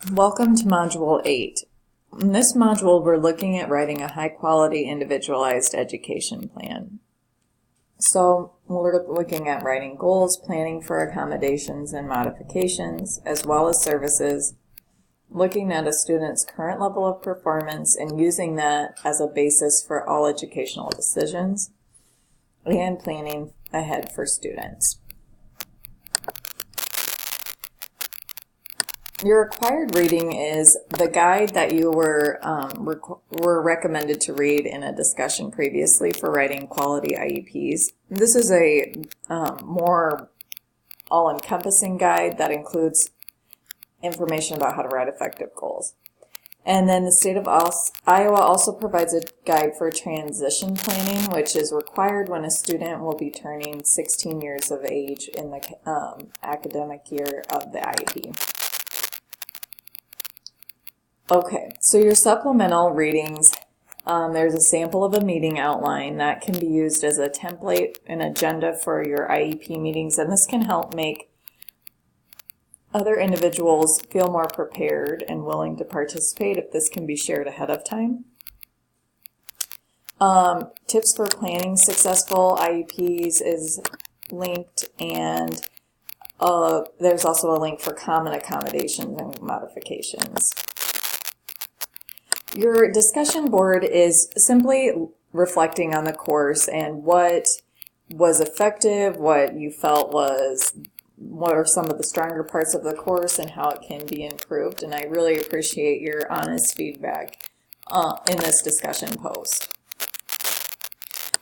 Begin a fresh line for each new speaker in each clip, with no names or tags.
Welcome to Module 8. In this module, we're looking at writing a high-quality individualized education plan. So we're looking at writing goals, planning for accommodations and modifications, as well as services, looking at a student's current level of performance and using that as a basis for all educational decisions, and planning ahead for students. Your required reading is the guide that you were recommended to read in a discussion previously for writing quality IEPs. This is a more all-encompassing guide that includes information about how to write effective goals. And then the state of Iowa also provides a guide for transition planning, which is required when a student will be turning 16 years of age in the academic year of the IEP. Okay, so your supplemental readings, there's a sample of a meeting outline that can be used as a template, an agenda for your IEP meetings, and this can help make other individuals feel more prepared and willing to participate if this can be shared ahead of time. Tips for planning successful IEPs is linked, and there's also a link for common accommodations and modifications. Your discussion board is simply reflecting on the course and what was effective, what you felt what are some of the stronger parts of the course and how it can be improved. And I really appreciate your honest feedback in this discussion post.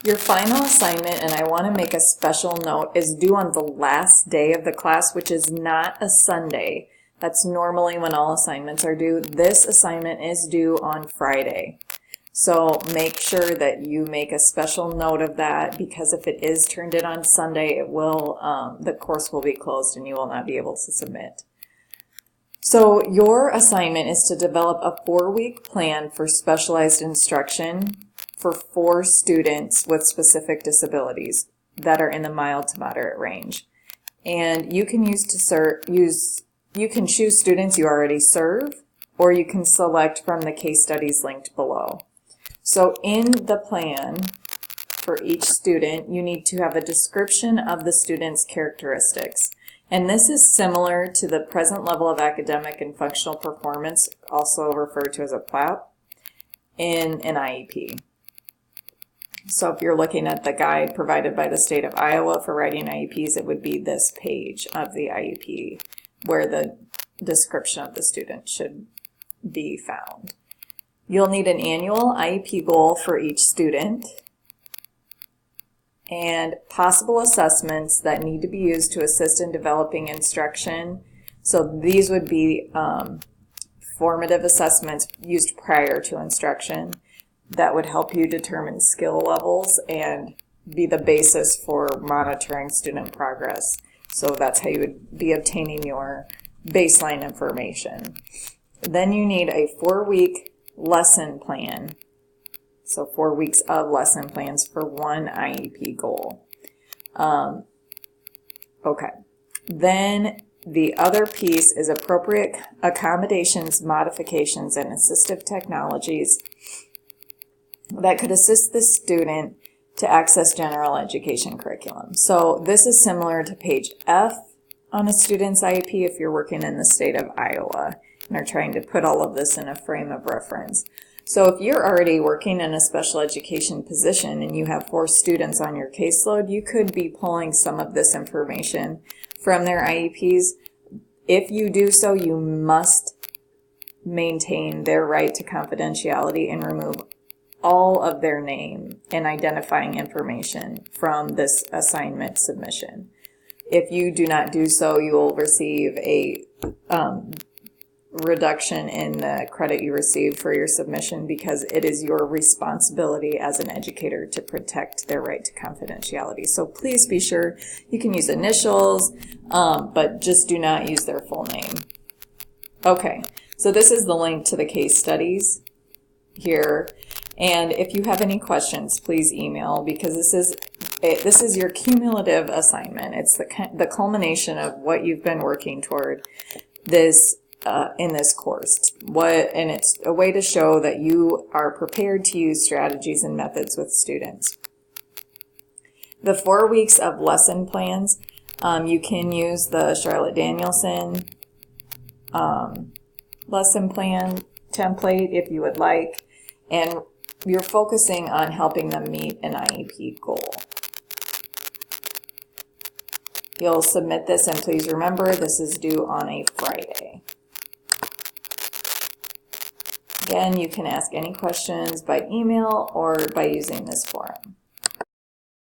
Your final assignment, and I want to make a special note, is due on the last day of the class, which is not a Sunday. That's normally when all assignments are due. This assignment is due on Friday. So make sure that you make a special note of that, because if it is turned in on Sunday, it will the course will be closed and you will not be able to submit. So your assignment is to develop a 4-week plan for specialized instruction for 4 students with specific disabilities that are in the mild to moderate range. And you can you can choose students you already serve, or you can select from the case studies linked below. So in the plan for each student, you need to have a description of the student's characteristics. And this is similar to the present level of academic and functional performance, also referred to as a PLAP, in an IEP. So if you're looking at the guide provided by the state of Iowa for writing IEPs, it would be this page of the IEP where the description of the student should be found. You'll need an annual IEP goal for each student and possible assessments that need to be used to assist in developing instruction. So these would be formative assessments used prior to instruction that would help you determine skill levels and be the basis for monitoring student progress. So that's how you would be obtaining your baseline information. Then you need a 4-week lesson plan. So 4 weeks of lesson plans for one IEP goal. Okay. Then the other piece is appropriate accommodations, modifications, and assistive technologies that could assist the student to access general education curriculum. So this is similar to page F on a student's IEP if you're working in the state of Iowa and are trying to put all of this in a frame of reference. So if you're already working in a special education position and you have 4 students on your caseload, you could be pulling some of this information from their IEPs. If you do so, you must maintain their right to confidentiality and remove all of their name and identifying information from this assignment submission. If you do not do so, you will receive a reduction in the credit you received for your submission, because it is your responsibility as an educator to protect their right to confidentiality. So please be sure you can use initials, but just do not use their full name. Okay, so this is the link to the case studies here. And if you have any questions, please email, because this is your cumulative assignment. It's the culmination of what you've been working toward. This in this course. And it's a way to show that you are prepared to use strategies and methods with students. The 4 weeks of lesson plans, you can use the Charlotte Danielson lesson plan template if you would like, and you're focusing on helping them meet an IEP goal. You'll submit this, and please remember this is due on a Friday. Again, you can ask any questions by email or by using this forum.